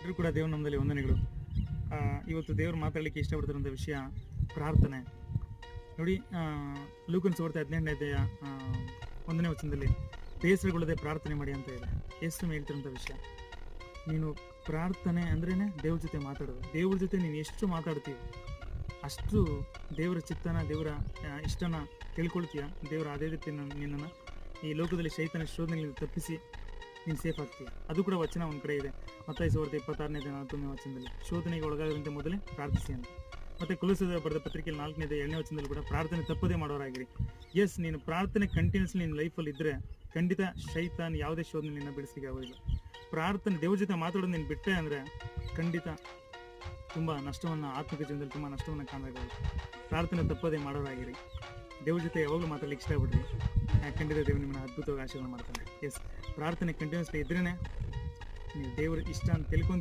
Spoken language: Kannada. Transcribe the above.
ಎಲ್ಲರೂ ಕೂಡ ದೇವ್ರ ನಮ್ಮದಲ್ಲಿ ವಂದನೆಗಳು. ಇವತ್ತು ದೇವರು ಮಾತಾಡಲಿಕ್ಕೆ ಇಷ್ಟಪಡ್ತಿರೋಂಥ ವಿಷಯ ಪ್ರಾರ್ಥನೆ. ನೋಡಿ, ಲೂಕನ ಸುವಾರ್ತೆ 18ನೇ ಅಧ್ಯಾಯ 1ನೇ ವಚನದಲ್ಲಿ ಬೇಸರಗೊಳ್ಳದೆ ಪ್ರಾರ್ಥನೆ ಮಾಡಿ ಅಂತ ಇದೆ. ಯೇಸು ಹೇಳ್ತಿರೋಂಥ ವಿಷಯ, ನೀನು ಪ್ರಾರ್ಥನೆ ಅಂದ್ರೇನೆ ದೇವ್ರ ಜೊತೆ ಮಾತಾಡೋದು. ದೇವ್ರ ಜೊತೆ ನೀನು ಎಷ್ಟು ಮಾತಾಡ್ತೀವಿ ಅಷ್ಟು ದೇವರ ಚಿತ್ತನ, ದೇವರ ಇಷ್ಟನ ತಿಳ್ಕೊಳ್ತೀಯ. ದೇವರ ಅದೇ ರೀತಿ ನಿನ್ನನ್ನು ಈ ಲೋಕದಲ್ಲಿ ಶೈತಾನ ಶೋಧನೆಗಳಿಂದ ತಪ್ಪಿಸಿ ನೀನು ಸೇಫ್ ಆಗ್ತೀಯ. ಅದು ಕೂಡ ವಚನ ಒಂದು ಕಡೆ ಇದೆ, ಮತ್ತಾಯಿ ಸುವಾರ್ತೆ 26ನೇ ಅಧ್ಯಾಯ 4ನೇ ವಚನದಲ್ಲಿ ಶೋಧನೆಗೆ ಒಳಗಾಗದಂತೆ ಮೊದಲೇ ಪ್ರಾರ್ಥಿಸಿ ಅಂತ. ಮತ್ತು ಕೊಲೊಸ್ಸೆದವರಿಗೆ ಬರೆದ ಪತ್ರಿಕೆಯಲ್ಲಿ 4ನೇ ಅಧ್ಯಾಯ 7ನೇ ವಚನದಲ್ಲಿ ಕೂಡ ಪ್ರಾರ್ಥನೆ ತಪ್ಪದೇ ಮಾಡೋರಾಗಿರಿ. ಎಸ್, ನೀನು ಪ್ರಾರ್ಥನೆ ಕಂಟಿನ್ಯೂಸ್ಲಿ ನಿನ್ನ ಲೈಫಲ್ಲಿ ಇದ್ದರೆ ಖಂಡಿತ ಶೈತಾನ್ ಯಾವುದೇ ಶೋಧನೆ ನಿನ್ನ ಬಿಡಿಸ್ಲಿಕ್ಕೆ ಆಗೋದಿಲ್ಲ. ಪ್ರಾರ್ಥನೆ ದೇವ್ರ ಜೊತೆ ಮಾತಾಡೋದು ನೀನು ಬಿಟ್ಟೆ ಅಂದರೆ ಖಂಡಿತ ತುಂಬ ನಷ್ಟವನ್ನು, ಆತ್ಮಿಕ ಜೀವನದಲ್ಲಿ ತುಂಬ ನಷ್ಟವನ್ನು ಕಾಣಬೇಕಾಗುತ್ತೆ. ಪ್ರಾರ್ಥನೆ ತಪ್ಪದೇ ಮಾಡೋರಾಗಿರಿ. ದೇವ್ರ ಜೊತೆ ಯಾವಾಗಲೂ ಮಾತಾಡ್ಲಿಕ್ಕೆ ಇಷ್ಟಪಡ್ರಿ. ಖಂಡಿತ ದೇವ್ರು ನಿಮ್ಮನ್ನು ಅದ್ಭುತವಾಗಿ ಆಶೀರ್ವಾದ ಮಾಡ್ತಾನೆ. ಎಸ್, ಪ್ರಾರ್ಥನೆ ಕಂಟಿನ್ಯೂಸ್ಲಿ ಇದ್ರೇ ನೀವು ದೇವ್ರ ಇಷ್ಟ ಅಂತ ತಿಳ್ಕೊಂಡು